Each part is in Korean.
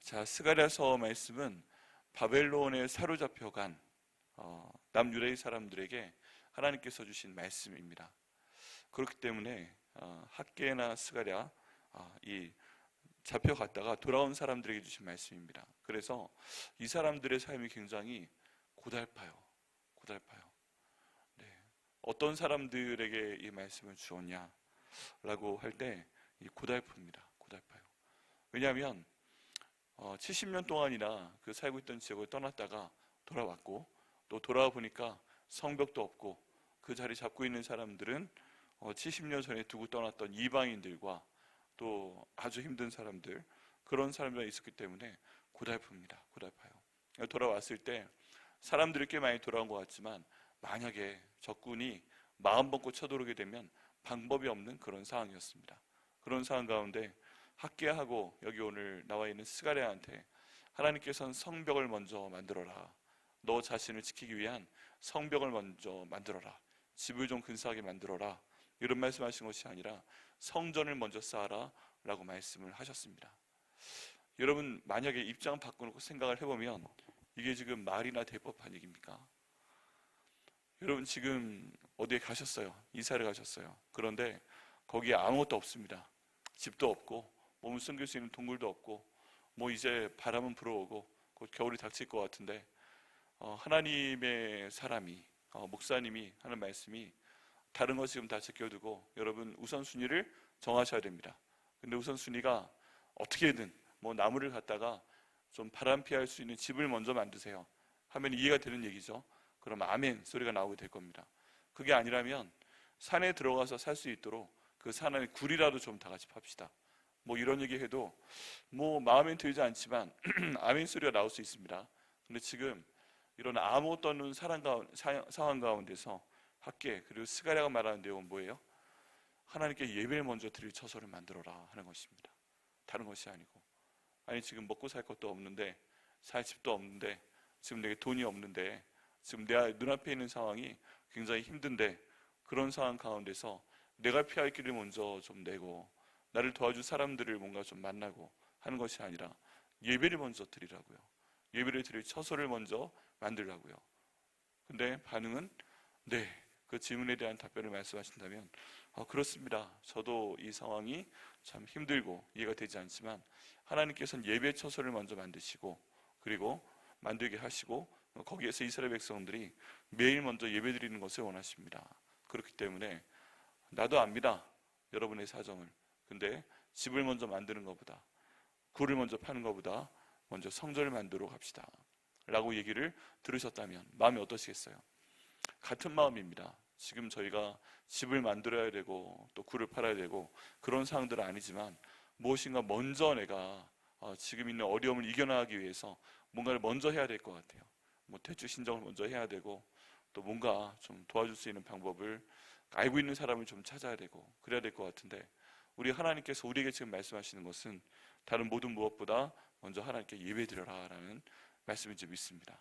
자, 스가랴서 말씀은 바벨론에 사로잡혀간 남유다의 사람들에게 하나님께서 주신 말씀입니다. 그렇기 때문에 학개나 스가랴 이 잡혀갔다가 돌아온 사람들에게 주신 말씀입니다. 그래서 이 사람들의 삶이 굉장히 고달파요. 네. 어떤 사람들에게 이 말씀을 주었냐라고 할 때 이 고달픕니다. 고달파요. 왜냐하면 70년 동안이나 그 살고 있던 지역을 떠났다가 돌아왔고, 또 돌아와 보니까 성벽도 없고, 그 자리 잡고 있는 사람들은 70년 전에 두고 떠났던 이방인들과 또 아주 힘든 사람들, 그런 사람들이 있었기 때문에 고달파요. 돌아왔을 때 사람들이 꽤 많이 돌아온 것 같지만, 만약에 적군이 마음 먹고 쳐들어오게 되면 방법이 없는 그런 상황이었습니다. 그런 상황 가운데 학개하고 여기 오늘 나와 있는 스가랴한테 하나님께서는 성벽을 먼저 만들어라. 너 자신을 지키기 위한 성벽을 먼저 만들어라. 집을 좀 근사하게 만들어라. 이런 말씀하신 것이 아니라 성전을 먼저 쌓아라 라고 말씀을 하셨습니다. 여러분, 만약에 입장 바꿔놓고 생각을 해보면 이게 지금 말이나 될 법한 얘기입니까? 여러분, 지금 어디에 가셨어요? 이사를 가셨어요. 그런데 거기에 아무것도 없습니다. 집도 없고 몸을 숨길 수 있는 동굴도 없고, 뭐 이제 바람은 불어오고 곧 겨울이 닥칠 것 같은데, 하나님의 사람이 목사님이 하는 말씀이 다른 거 지금 다 제껴두고 여러분 우선순위를 정하셔야 됩니다. 근데 우선순위가 어떻게든 뭐 나무를 갖다가 좀 바람 피할 수 있는 집을 먼저 만드세요 하면 이해가 되는 얘기죠. 그럼 아멘 소리가 나오게 될 겁니다. 그게 아니라면 산에 들어가서 살 수 있도록 그 산 안에 굴이라도 좀 다 같이 팝시다. 뭐 이런 얘기 해도 뭐 마음에 들지 않지만 아멘 소리가 나올 수 있습니다. 근데 지금 이런 아무것도 없는 상황 가운데서 학개 그리고 스가랴가 말하는 내용은 뭐예요? 하나님께 예배를 먼저 드릴 처소를 만들어라 하는 것입니다. 다른 것이 아니고, 아니 지금 먹고 살 것도 없는데, 살 집도 없는데, 지금 내게 돈이 없는데, 지금 내 눈앞에 있는 상황이 굉장히 힘든데, 그런 상황 가운데서 내가 피할 길을 먼저 좀 내고 나를 도와줄 사람들을 뭔가 좀 만나고 하는 것이 아니라 예배를 먼저 드리라고요. 예배를 드릴 처소를 먼저 만들라고요. 근데 반응은 네, 그 질문에 대한 답변을 말씀하신다면 그렇습니다. 저도 이 상황이 참 힘들고 이해가 되지 않지만 하나님께서는 예배 처소를 먼저 만드시고 그리고 만들게 하시고 거기에서 이스라엘 백성들이 매일 먼저 예배 드리는 것을 원하십니다. 그렇기 때문에 나도 압니다. 여러분의 사정을. 근데 집을 먼저 만드는 것보다, 굴을 먼저 파는 것보다 먼저 성전을 만들어 갑시다 라고 얘기를 들으셨다면 마음이 어떠시겠어요? 같은 마음입니다. 지금 저희가 집을 만들어야 되고 또 굴을 팔아야 되고 그런 상황들은 아니지만, 무엇인가 먼저 내가 지금 있는 어려움을 이겨나가기 위해서 뭔가를 먼저 해야 될 것 같아요. 뭐 퇴출 신청을 먼저 해야 되고, 또 뭔가 좀 도와줄 수 있는 방법을 알고 있는 사람을 좀 찾아야 되고 그래야 될 것 같은데, 우리 하나님께서 우리에게 지금 말씀하시는 것은 다른 모든 무엇보다 먼저 하나님께 예배드려라 라는 말씀인지 믿습니다.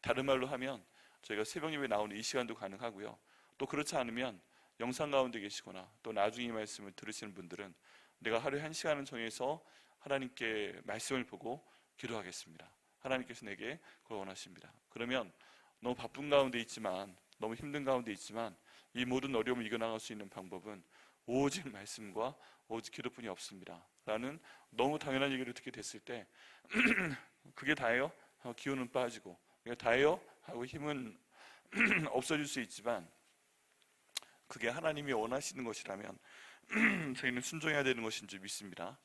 다른 말로 하면 저희가 새벽 예배 나오는 이 시간도 가능하고요, 또 그렇지 않으면 영상 가운데 계시거나 또 나중에 이 말씀을 들으시는 분들은 내가 하루에 1시간을 정해서 하나님께 말씀을 보고 기도하겠습니다. 하나님께서 내게 그걸 원하십니다. 그러면 너무 바쁜 가운데 있지만, 너무 힘든 가운데 있지만 이 모든 어려움을 이겨나갈 수 있는 방법은 오직 말씀과 오직 기도뿐이 없습니다 라는 너무 당연한 얘기를 듣게 됐을 때 그게 다예요? 기운은 빠지고 그게 다예요? 하고 힘은 없어질 수 있지만, 그게 하나님이 원하시는 것이라면 저희는 순종해야 되는 것인 줄 믿습니다.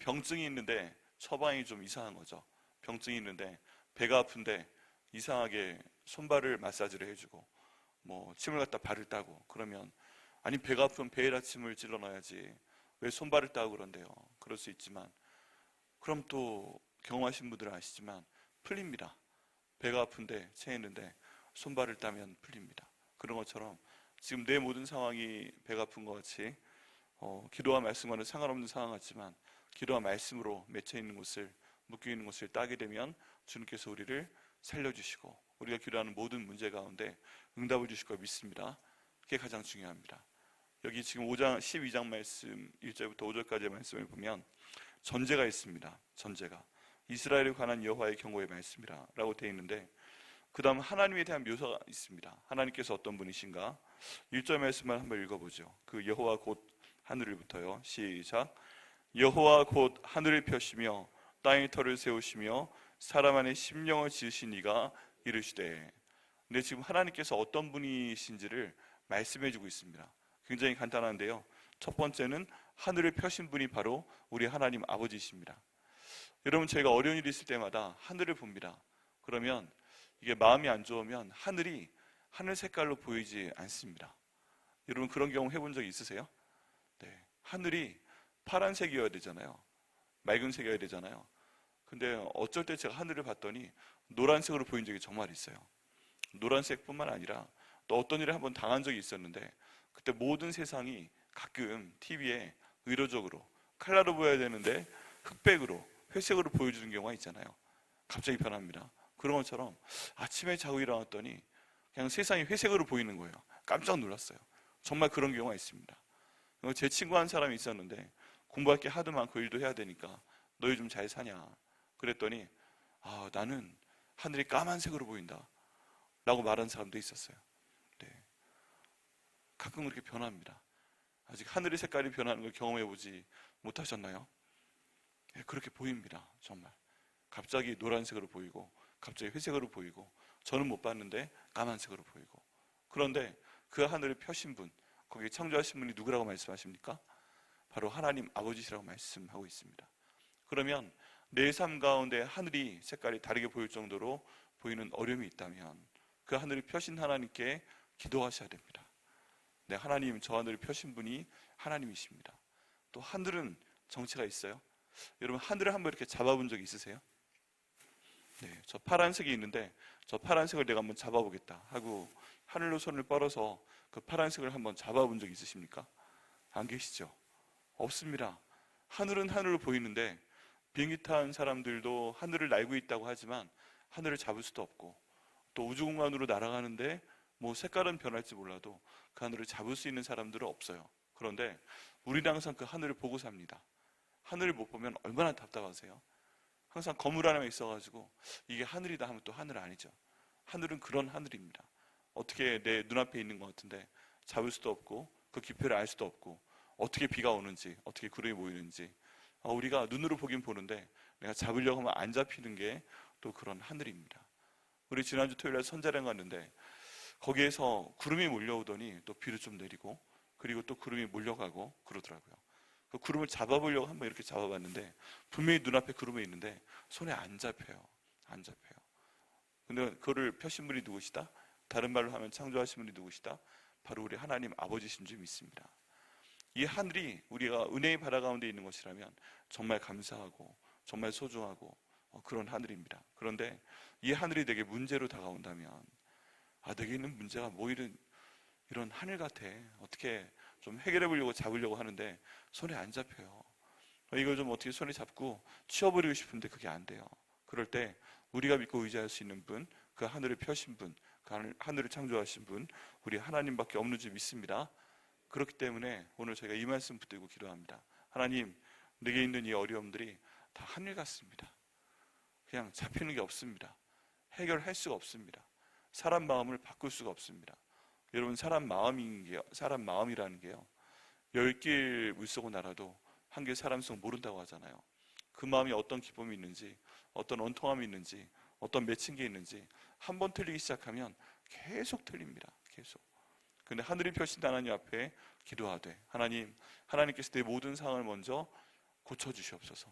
병증이 있는데 처방이 좀 이상한 거죠. 병증이 있는데 배가 아픈데 이상하게 손발을 마사지를 해주고 뭐 침을 갖다 발을 따고 그러면, 아니 배가 아프면 배에다 침을 찔러 넣어야지 왜 손발을 따고 그런데요. 그럴 수 있지만, 그럼 또 경험하신 분들은 아시지만 풀립니다. 배가 아픈데 체했는데 손발을 따면 풀립니다. 그런 것처럼 지금 내 모든 상황이 배가 아픈 것 같이 기도와 말씀과는 상관없는 상황 같지만 기도와 말씀으로 맺혀 있는 곳을, 묶여 있는 곳을 따게 되면 주님께서 우리를 살려주시고 우리가 기도하는 모든 문제 가운데 응답을 주실 걸 믿습니다. 그게 가장 중요합니다. 여기 지금 12장 말씀 1절부터 5절까지의 말씀을 보면 전제가 있습니다. 전제가. 이스라엘에 관한 여호와의 경고의 말씀이라 라고 되어 있는데, 그 다음 하나님에 대한 묘사가 있습니다. 하나님께서 어떤 분이신가? 1절 말씀을 한번 읽어보죠. 그 여호와 곧 하늘을부터요. 시작. 여호와 곧 하늘을 펴시며 땅의 터를 세우시며 사람 안에 심령을 지으신 이가 이르시되. 근데 지금 하나님께서 어떤 분이신지를 말씀해 주고 있습니다. 굉장히 간단한데요, 첫 번째는 하늘을 펴신 분이 바로 우리 하나님 아버지이십니다. 여러분, 저희가 어려운 일이 있을 때마다 하늘을 봅니다. 그러면 이게 마음이 안 좋으면 하늘이 하늘 색깔로 보이지 않습니다. 여러분, 그런 경험 해본 적 있으세요? 네, 하늘이 파란색이어야 되잖아요. 맑은색이어야 되잖아요. 근데 어쩔 때 제가 하늘을 봤더니 노란색으로 보인 적이 정말 있어요. 노란색뿐만 아니라 또 어떤 일을 한번 당한 적이 있었는데, 그때 모든 세상이 가끔 TV에 의도적으로 컬러로 보여야 되는데 흑백으로, 회색으로 보여주는 경우가 있잖아요. 갑자기 변합니다. 그런 것처럼 아침에 자고 일어났더니 그냥 세상이 회색으로 보이는 거예요. 깜짝 놀랐어요. 정말 그런 경우가 있습니다. 제 친구 한 사람이 있었는데, 공부할 게 하도 많고 일도 해야 되니까 너 요즘 잘 사냐? 그랬더니 나는 하늘이 까만색으로 보인다 라고 말하는 사람도 있었어요. 네. 가끔 그렇게 변합니다. 아직 하늘의 색깔이 변하는 걸 경험해보지 못하셨나요? 네, 그렇게 보입니다. 정말 갑자기 노란색으로 보이고 갑자기 회색으로 보이고, 저는 못 봤는데 까만색으로 보이고. 그런데 그 하늘을 펴신 분, 거기 창조하신 분이 누구라고 말씀하십니까? 바로 하나님 아버지시라고 말씀하고 있습니다. 그러면 내 삶 가운데 하늘이 색깔이 다르게 보일 정도로 보이는 어려움이 있다면 그 하늘을 펴신 하나님께 기도하셔야 됩니다. 네, 하나님, 저 하늘을 펴신 분이 하나님이십니다. 또 하늘은 정체가 있어요. 여러분, 하늘을 한번 이렇게 잡아본 적 있으세요? 네, 저 파란색이 있는데 저 파란색을 내가 한번 잡아보겠다 하고 하늘로 손을 뻗어서 그 파란색을 한번 잡아본 적 있으십니까? 안 계시죠? 없습니다. 하늘은 하늘로 보이는데 비행기 탄 사람들도 하늘을 날고 있다고 하지만 하늘을 잡을 수도 없고, 또 우주공간으로 날아가는데 뭐 색깔은 변할지 몰라도 그 하늘을 잡을 수 있는 사람들은 없어요. 그런데 우리는 항상 그 하늘을 보고 삽니다. 하늘을 못 보면 얼마나 답답하세요? 항상 건물 하나만 있어가지고 이게 하늘이다 하면 또 하늘 아니죠. 하늘은 그런 하늘입니다. 어떻게 내 눈앞에 있는 것 같은데 잡을 수도 없고 그 깊이를 알 수도 없고, 어떻게 비가 오는지 어떻게 구름이 모이는지 우리가 눈으로 보긴 보는데 내가 잡으려고 하면 안 잡히는 게 또 그런 하늘입니다. 우리 지난주 토요일에 선자령 갔는데 거기에서 구름이 몰려오더니 또 비를 좀 내리고, 그리고 또 구름이 몰려가고 그러더라고요. 그 구름을 잡아보려고 한번 이렇게 잡아봤는데 분명히 눈앞에 구름이 있는데 손에 안 잡혀요. 안 잡혀요. 근데 그거를 펴신 분이 누구시다? 다른 말로 하면 창조하신 분이 누구시다? 바로 우리 하나님 아버지신 줄 믿습니다. 이 하늘이 우리가 은혜의 바다 가운데 있는 것이라면 정말 감사하고 정말 소중하고 그런 하늘입니다. 그런데 이 하늘이 내게 문제로 다가온다면, 내게 있는 문제가 뭐 이런 하늘 같아, 어떻게 좀 해결해 보려고 잡으려고 하는데 손에 안 잡혀요. 이걸 좀 어떻게 손에 잡고 치워버리고 싶은데 그게 안 돼요. 그럴 때 우리가 믿고 의지할 수 있는 분, 그 하늘을 펴신 분, 그 하늘을 창조하신 분, 우리 하나님밖에 없는 줄 믿습니다. 그렇기 때문에 오늘 저희가 이 말씀 붙들고 기도합니다. 하나님, 내게 있는 이 어려움들이 다 하늘 같습니다. 그냥 잡히는 게 없습니다. 해결할 수가 없습니다. 사람 마음을 바꿀 수가 없습니다. 여러분, 사람 마음이라는 게요, 10길 물속을 날아도 한 길 사람 속 모른다고 하잖아요. 그 마음이 어떤 기쁨이 있는지, 어떤 원통함이 있는지, 어떤 맺힌 게 있는지 한 번 틀리기 시작하면 계속 틀립니다. 계속. 근데 하늘이 펴신 하나님 앞에 기도하되, 하나님께서 내 모든 상황을 먼저 고쳐주시옵소서.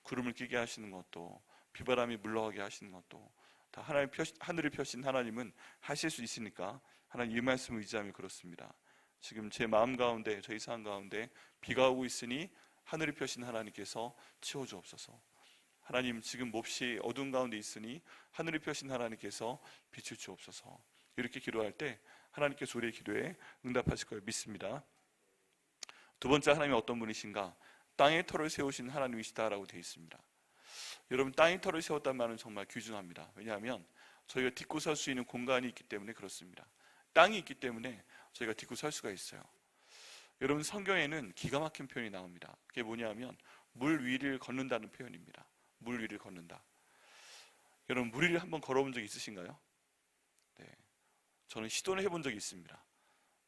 구름을 끼게 하시는 것도, 비바람이 물러가게 하시는 것도 다 하늘을 펴신 하나님은 하실 수 있으니까 하나님 이 말씀을 의지하며 그렇습니다. 지금 제 마음 가운데, 저희 상황 가운데 비가 오고 있으니 하늘을 펴신 하나님께서 치워주옵소서. 하나님, 지금 몹시 어두운 가운데 있으니 하늘을 펴신 하나님께서 빛을 주옵소서. 이렇게 기도할 때 하나님께서 우리의 기도에 응답하실 걸 믿습니다. 두 번째, 하나님이 어떤 분이신가? 땅의 터를 세우신 하나님이시다라고 되어 있습니다. 여러분, 땅의 터를 세웠단 말은 정말 귀중합니다. 왜냐하면 저희가 딛고 설 수 있는 공간이 있기 때문에 그렇습니다. 땅이 있기 때문에 저희가 딛고 설 수가 있어요. 여러분, 성경에는 기가 막힌 표현이 나옵니다. 그게 뭐냐면 물 위를 걷는다는 표현입니다. 물 위를 걷는다. 여러분, 물 위를 한번 걸어본 적 있으신가요? 네, 저는 시도는 해본 적이 있습니다.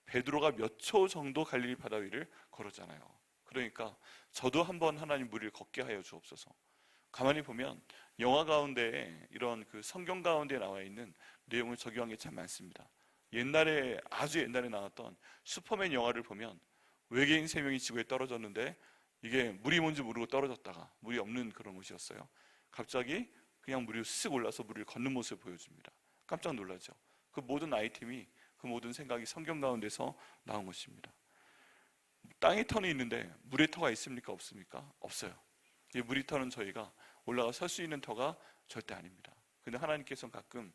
베드로가 몇 초 정도 갈릴리 바다 위를 걸었잖아요. 그러니까 저도 한번 하나님 물 위를 걷게 하여 주옵소서. 가만히 보면 영화 가운데 이런 그 성경 가운데 나와 있는 내용을 적용한 게 참 많습니다. 옛날에, 아주 옛날에 나왔던 슈퍼맨 영화를 보면 외계인 3명이 지구에 떨어졌는데 이게 물이 뭔지 모르고 떨어졌다가 물이 없는 그런 곳이었어요. 갑자기 그냥 물이 쓱 올라서 물을 걷는 모습을 보여줍니다. 깜짝 놀라죠. 그 모든 아이템이, 그 모든 생각이 성경 가운데서 나온 것입니다. 땅의 터는 있는데 물의 터가 있습니까? 없습니까? 없어요. 이 물의 터는 저희가 올라가 설 수 있는 터가 절대 아닙니다. 근데 하나님께서는 가끔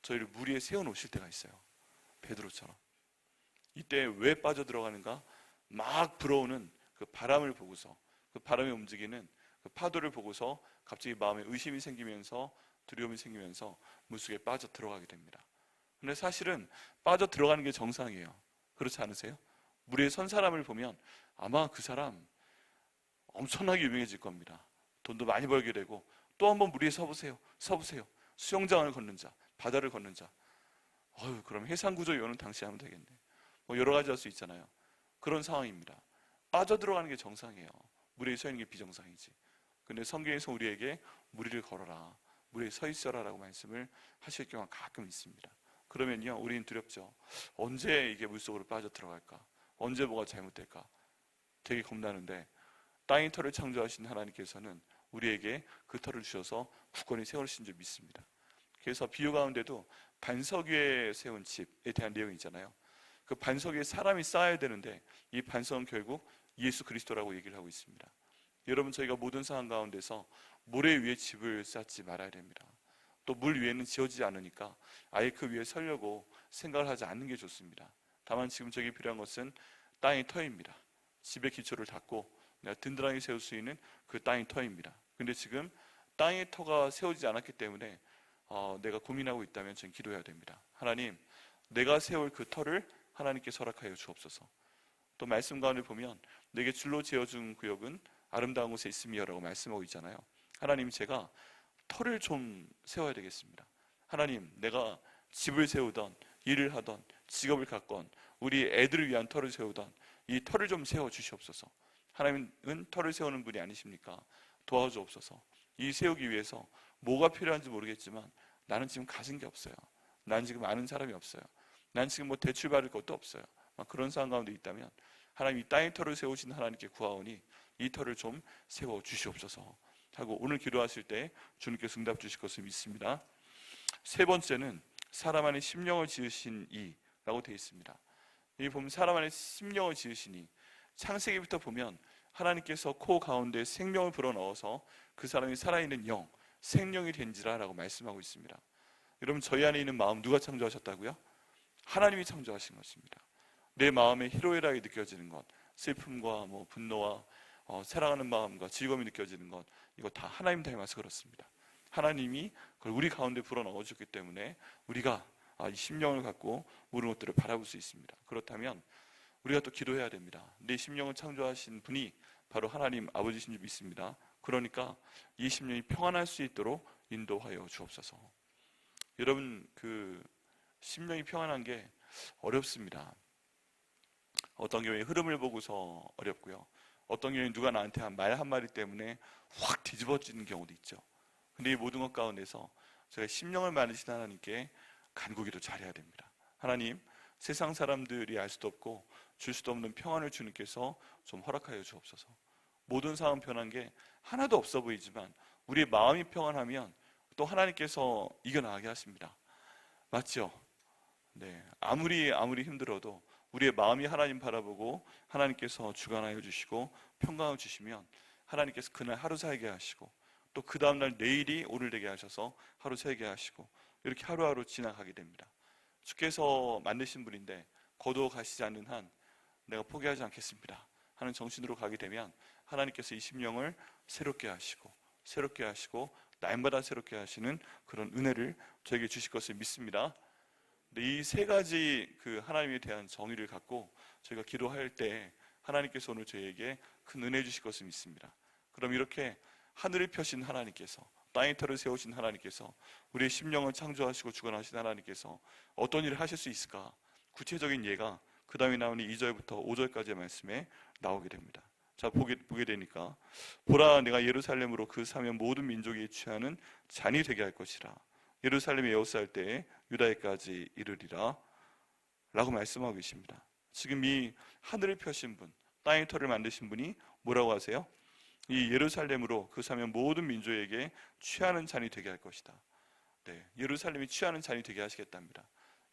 저희를 물 위에 세워놓으실 때가 있어요. 베드로처럼. 이때 왜 빠져들어가는가? 막 불어오는 그 바람을 보고서, 그 바람이 움직이는 그 파도를 보고서 갑자기 마음에 의심이 생기면서, 두려움이 생기면서 물속에 빠져 들어가게 됩니다. 근데 사실은 빠져 들어가는 게 정상이에요. 그렇지 않으세요? 물에 선 사람을 보면 아마 그 사람 엄청나게 유명해질 겁니다. 돈도 많이 벌게 되고, 또 한번 물 위에 서보세요. 수영장을 걷는 자, 바다를 걷는 자. 그럼 해상구조위원은 당시 하면 되겠네. 뭐 여러 가지 할 수 있잖아요. 그런 상황입니다. 빠져들어가는 게 정상이에요. 물에 서 있는 게 비정상이지. 근데 성경에서 우리에게 물 위를 걸어라, 물에 서 있어라 라고 말씀을 하실 경우가 가끔 있습니다. 그러면요, 우리는 두렵죠. 언제 이게 물속으로 빠져들어갈까? 언제 뭐가 잘못될까? 되게 겁나는데, 땅의 터를 창조하신 하나님께서는 우리에게 그 터를 주셔서 굳건히 세우신 줄 믿습니다. 그래서 비유 가운데도 반석 위에 세운 집에 대한 내용이 있잖아요. 그 반석 위에 사람이 쌓아야 되는데 이 반석은 결국 예수 그리스도라고 얘기를 하고 있습니다. 여러분, 저희가 모든 상황 가운데서 모래 위에 집을 쌓지 말아야 됩니다. 또 물 위에는 지어지지 않으니까 아예 그 위에 서려고 생각을 하지 않는 게 좋습니다. 다만 지금 저기 필요한 것은 땅의 터입니다. 집의 기초를 닦고 내가 든든하게 세울 수 있는 그 땅의 터입니다. 근데 지금 땅의 터가 세워지지 않았기 때문에 내가 고민하고 있다면 저는 기도해야 됩니다. 하나님, 내가 세울 그 터를 하나님께 허락하여 주옵소서. 또 말씀 가운데 보면 내게 줄로 지어준 구역은 아름다운 곳에 있으며 라고 말씀하고 있잖아요. 하나님, 제가 터를 좀 세워야 되겠습니다. 하나님, 내가 집을 세우던, 일을 하던, 직업을 갖건, 우리 애들을 위한 터를 세우던 이 터를 좀 세워 주시옵소서. 하나님은 터를 세우는 분이 아니십니까? 도와주옵소서. 이 세우기 위해서 뭐가 필요한지 모르겠지만 나는 지금 가진 게 없어요. 난 지금 아는 사람이 없어요. 난 지금 뭐 대출 받을 것도 없어요. 그런 상황 가운데 있다면 하나님, 이 땅의 터를 세우신 하나님께 구하오니 이 터를 좀 세워 주시옵소서 하고 오늘 기도하실 때 주님께서 응답 주실 것을 믿습니다. 세 번째는 사람 안에 심령을 지으신 이라고 되어 있습니다. 여기 보면 사람 안에 심령을 지으신 이, 창세기부터 보면 하나님께서 코 가운데 생명을 불어넣어서 그 사람이 살아있는 영, 생명이 된지라 라고 말씀하고 있습니다. 여러분, 저희 안에 있는 마음 누가 창조하셨다고요? 하나님이 창조하신 것입니다. 내 마음에 희로애락이 느껴지는 것, 슬픔과 분노와 사랑하는 마음과 즐거움이 느껴지는 것, 이거 다 하나님 닮아서 그렇습니다. 하나님이 그걸 우리 가운데 불어넣어 줬기 때문에 우리가 이 심령을 갖고 모든 것들을 바라볼 수 있습니다. 그렇다면 우리가 또 기도해야 됩니다. 내 심령을 창조하신 분이 바로 하나님 아버지신 줄 믿습니다. 그러니까 이 심령이 평안할 수 있도록 인도하여 주옵소서. 여러분, 그 심령이 평안한 게 어렵습니다. 어떤 경우에 흐름을 보고서 어렵고요. 어떤 경우에 누가 나한테 한 말 한마디 때문에 확 뒤집어지는 경우도 있죠. 근데 이 모든 것 가운데서 제가 심령을 만드신 하나님께 간구기도 잘해야 됩니다. 하나님, 세상 사람들이 알 수도 없고 줄 수도 없는 평안을 주님께서 좀 허락하여 주옵소서. 모든 상황 변한 게 하나도 없어 보이지만 우리의 마음이 평안하면 또 하나님께서 이겨나가게 하십니다. 맞죠? 네, 아무리 힘들어도 우리의 마음이 하나님 바라보고 하나님께서 주관하여 주시고 평강을 주시면 하나님께서 그날 하루 살게 하시고 또 그 다음날 내일이 오늘 되게 하셔서 하루 살게 하시고 이렇게 하루하루 지나가게 됩니다. 주께서 만드신 분인데 거두어 가시지 않는 한 내가 포기하지 않겠습니다 하는 정신으로 가게 되면 하나님께서 이 심령을 새롭게 하시고 날마다 새롭게 하시는 그런 은혜를 저에게 주실 것을 믿습니다. 이 세 가지 그 하나님에 대한 정의를 갖고 저희가 기도할 때 하나님께서 오늘 저희에게 큰 은혜 주실 것을 믿습니다. 그럼 이렇게 하늘을 펴신 하나님께서, 땅의 터를 세우신 하나님께서, 우리의 심령을 창조하시고 주관하신 하나님께서 어떤 일을 하실 수 있을까? 구체적인 예가 그 다음에 나오는 2절부터 5절까지의 말씀에 나오게 됩니다. 자, 보게 되니까, 보라, 내가 예루살렘으로 그 사면 모든 민족이 취하는 잔이 되게 할 것이라. 예루살렘이 에워싸일 때에 유다에까지 이르리라 라고 말씀하고 계십니다. 지금 이 하늘을 펴신 분, 땅의 터를 만드신 분이 뭐라고 하세요? 이 예루살렘으로 그 사면 모든 민족에게 취하는 잔이 되게 할 것이다. 네, 예루살렘이 취하는 잔이 되게 하시겠답니다.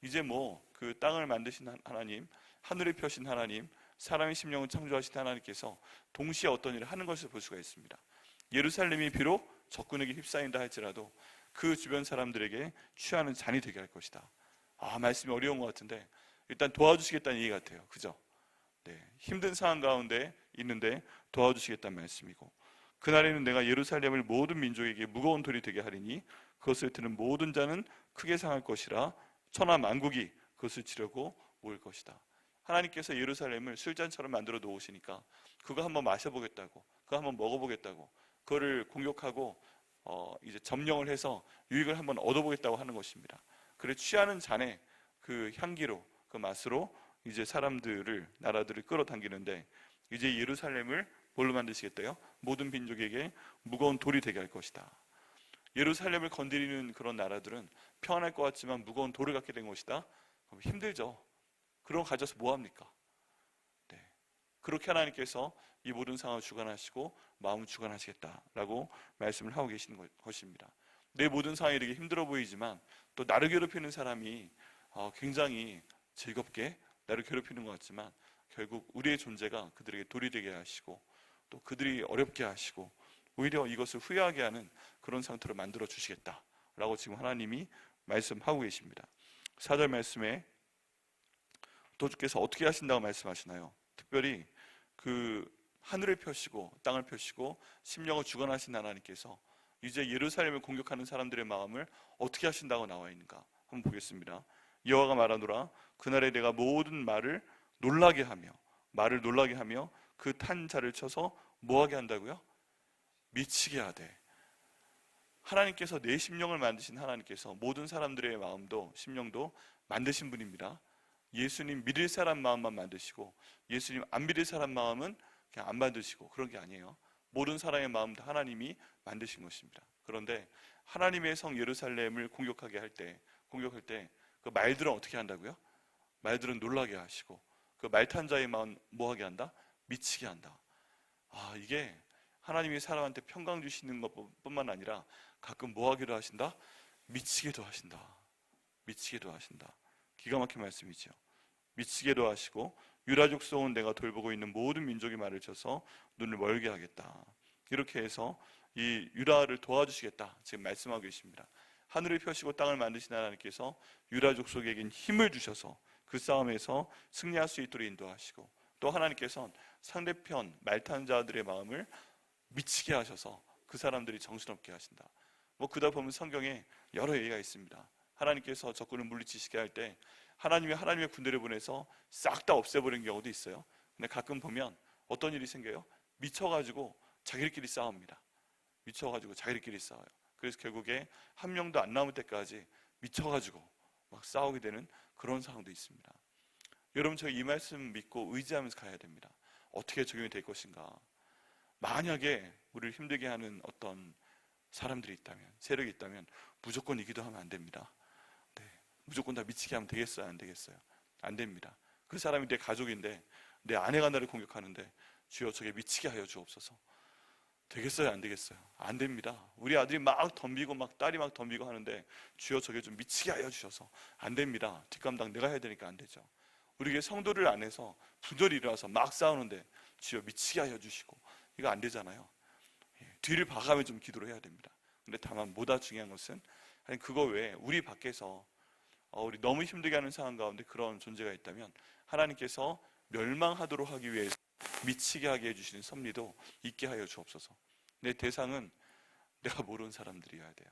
이제 뭐 그 땅을 만드신 하나님, 하늘을 펴신 하나님, 사람의 심령을 창조하신 하나님께서 동시에 어떤 일을 하는 것을 볼 수가 있습니다. 예루살렘이 비록 적군에게 휩싸인다 할지라도 그 주변 사람들에게 취하는 잔이 되게 할 것이다. 말씀이 어려운 것 같은데 일단 도와주시겠다는 얘기 같아요. 그죠? 네, 힘든 상황 가운데 있는데 도와주시겠다는 말씀이고, 그날에는 내가 예루살렘을 모든 민족에게 무거운 돌이 되게 하리니 그것을 드는 모든 자는 크게 상할 것이라. 천하 만국이 그것을 치려고 모일 것이다. 하나님께서 예루살렘을 술잔처럼 만들어 놓으시니까 그거 한번 마셔보겠다고, 그거 한번 먹어보겠다고, 그거를 공격하고 이제 점령을 해서 유익을 한번 얻어보겠다고 하는 것입니다. 그래 취하는 잔의 그 향기로, 그 맛으로 이제 사람들을, 나라들을 끌어당기는데, 이제 예루살렘을 뭘로 만드시겠대요? 모든 민족에게 무거운 돌이 되게 할 것이다. 예루살렘을 건드리는 그런 나라들은 평안할 것 같지만 무거운 돌을 갖게 된 것이다. 그럼 힘들죠. 그런 거 가져서 뭐합니까? 네. 그렇게 하나님께서 이 모든 상황을 주관하시고 마음을 주관하시겠다라고 말씀을 하고 계시는 것입니다. 내 모든 상황이 이렇게 힘들어 보이지만 또 나를 괴롭히는 사람이 굉장히 즐겁게 나를 괴롭히는 것 같지만 결국 우리의 존재가 그들에게 돌이 되게 하시고 또 그들이 어렵게 하시고 오히려 이것을 후회하게 하는 그런 상태로 만들어 주시겠다라고 지금 하나님이 말씀하고 계십니다. 4절 말씀에 또 주께서 어떻게 하신다고 말씀하시나요? 특별히 그 하늘을 펴시고 땅을 펴시고 심령을 주관하신 하나님께서 이제 예루살렘을 공격하는 사람들의 마음을 어떻게 하신다고 나와 있는가 한번 보겠습니다. 여호와가 말하노라, 그날에 내가 모든 말을 놀라게 하며 그 탄 자를 쳐서 뭐하게 한다고요? 미치게 하되. 하나님께서 내 심령을 만드신 하나님께서 모든 사람들의 마음도 심령도 만드신 분입니다. 예수님 믿을 사람 마음만 만드시고 예수님 안 믿을 사람 마음은 그냥 안 만드시고 그런 게 아니에요. 모든 사람의 마음도 하나님이 만드신 것입니다. 그런데 하나님의 성 예루살렘을 공격하게 할 때 그 말들은 어떻게 한다고요? 말들은 놀라게 하시고 그 말탄 자의 마음 뭐하게 한다? 미치게 한다. 이게 하나님이 사람한테 평강 주시는 것뿐만 아니라 가끔 뭐하기도 하신다? 미치게도 하신다. 미치게도 하신다. 기가 막힌 말씀이죠. 미치게도 하시고 유다 족속은 내가 돌보고 있는 모든 민족의 말을 쳐서 눈을 멀게 하겠다. 이렇게 해서 이 유다를 도와주시겠다 지금 말씀하고 계십니다. 하늘을 펴시고 땅을 만드신 하나님께서 유다 족속에겐 힘을 주셔서 그 싸움에서 승리할 수 있도록 인도하시고, 또 하나님께서는 상대편 말탄 자들의 마음을 미치게 하셔서 그 사람들이 정신없게 하신다. 그다 보면 성경에 여러 예가 있습니다. 하나님께서 적군을 물리치시게 할 때 하나님의 군대를 보내서 싹 다 없애버리는 경우도 있어요. 근데 가끔 보면 어떤 일이 생겨요? 미쳐가지고 자기들끼리 싸웁니다. 미쳐가지고 자기들끼리 싸워요. 그래서 결국에 한 명도 안 남을 때까지 미쳐가지고 막 싸우게 되는 그런 상황도 있습니다. 여러분, 저희 이 말씀 믿고 의지하면서 가야 됩니다. 어떻게 적용이 될 것인가? 만약에 우리를 힘들게 하는 어떤 사람들이 있다면, 세력이 있다면 무조건 이기도 하면 안 됩니다. 네, 무조건 다 미치게 하면 되겠어요? 안 되겠어요? 안 됩니다. 그 사람이 내 가족인데 내 아내가 나를 공격하는데 주여 저게 미치게 하여 주옵소서. 되겠어요? 안 되겠어요? 안 됩니다. 우리 아들이 막 덤비고 막 딸이 막 덤비고 하는데 주여 저게 좀 미치게 하여 주셔서. 안 됩니다. 뒷감당 내가 해야 되니까 안 되죠. 우리 성도를 안에서 분열이 일어나서 막 싸우는데 주여 미치게 하여 주시고, 이거 안 되잖아요. 뒤를 봐가며 좀 기도를 해야 됩니다. 근데 다만 보다 중요한 것은 그거 외에 우리 밖에서 우리 너무 힘들게 하는 상황 가운데 그런 존재가 있다면 하나님께서 멸망하도록 하기 위해서 미치게 하게 해주시는 섭리도 있게 하여 주옵소서. 내 대상은 내가 모르는 사람들이어야 돼요.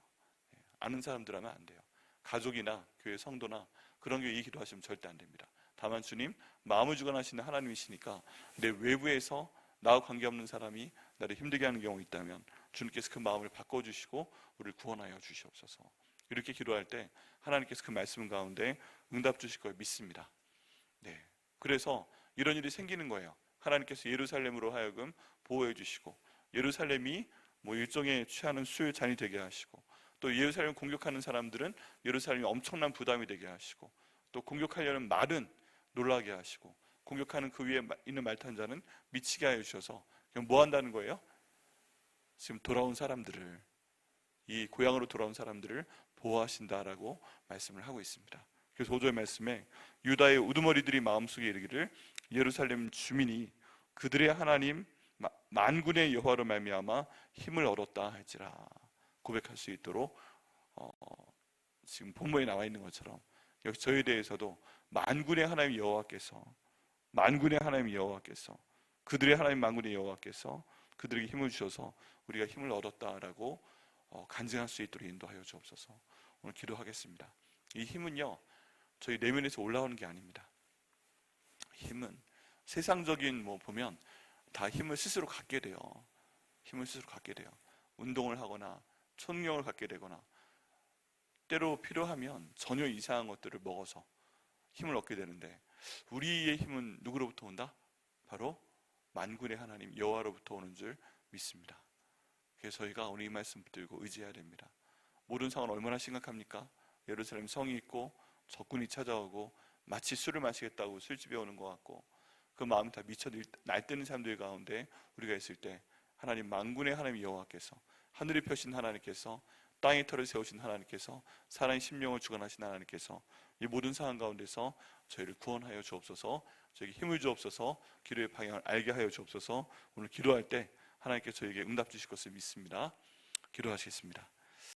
아는 사람들하면 안 돼요. 가족이나 교회 성도나 그런 교회 이 기도하시면 절대 안 됩니다. 다만 주님 마음을 주관하시는 하나님이시니까 내 외부에서 나와 관계없는 사람이 나를 힘들게 하는 경우 있다면 주님께서 그 마음을 바꿔주시고 우리를 구원하여 주시옵소서. 이렇게 기도할 때 하나님께서 그 말씀 가운데 응답 주실 걸 믿습니다. 네, 그래서 이런 일이 생기는 거예요. 하나님께서 예루살렘으로 하여금 보호해 주시고, 예루살렘이 뭐 일종의 취하는 수의 잔이 되게 하시고, 또 예루살렘 공격하는 사람들은 예루살렘이 엄청난 부담이 되게 하시고, 또 공격하려는 말은 놀라게 하시고, 공격하는 그 위에 있는 말탄 자는 미치게 하여 주셔서 그냥 뭐 한다는 거예요? 지금 돌아온 사람들을, 이 고향으로 돌아온 사람들을 보호하신다라고 말씀을 하고 있습니다. 그래서 5절 말씀에 유다의 우두머리들이 마음속에 이르기를 예루살렘 주민이 그들의 하나님 만군의 여호와로 말미암아 힘을 얻었다 할지라 고백할 수 있도록 지금 본문에 나와 있는 것처럼 역시 저희에 대해서도 만군의 하나님 여호와께서, 만군의 하나님 여호와께서, 그들의 하나님 만군의 여호와께서 그들에게 힘을 주셔서 우리가 힘을 얻었다라고 간증할 수 있도록 인도하여 주옵소서. 오늘 기도하겠습니다. 이 힘은요, 저희 내면에서 올라오는 게 아닙니다. 힘은 세상적인 보면 다 힘을 스스로 갖게 돼요. 힘을 스스로 갖게 돼요. 운동을 하거나 초능력을 갖게 되거나 때로 필요하면 전혀 이상한 것들을 먹어서 힘을 얻게 되는데, 우리의 힘은 누구로부터 온다? 바로 만군의 하나님 여호와로부터 오는 줄 믿습니다. 그래서 저희가 오늘 이 말씀 붙들고 의지해야 됩니다. 모든 상황은 얼마나 심각합니까? 예루살렘 성이 있고 적군이 찾아오고 마치 술을 마시겠다고 술집에 오는 것 같고, 그 마음이 다 미쳐 날뛰는 사람들 가운데 우리가 있을 때 하나님 만군의 하나님 여호와께서, 하늘을 펴신 하나님께서, 땅의 터를 세우신 하나님께서, 사람의 심령을 주관하신 하나님께서 이 모든 상황 가운데서 저희를 구원하여 주옵소서, 저에게 힘을 주옵소서, 기도의 방향을 알게 하여 주옵소서. 오늘 기도할 때 하나님께서 저에게 응답 주실 것을 믿습니다. 기도하시겠습니다.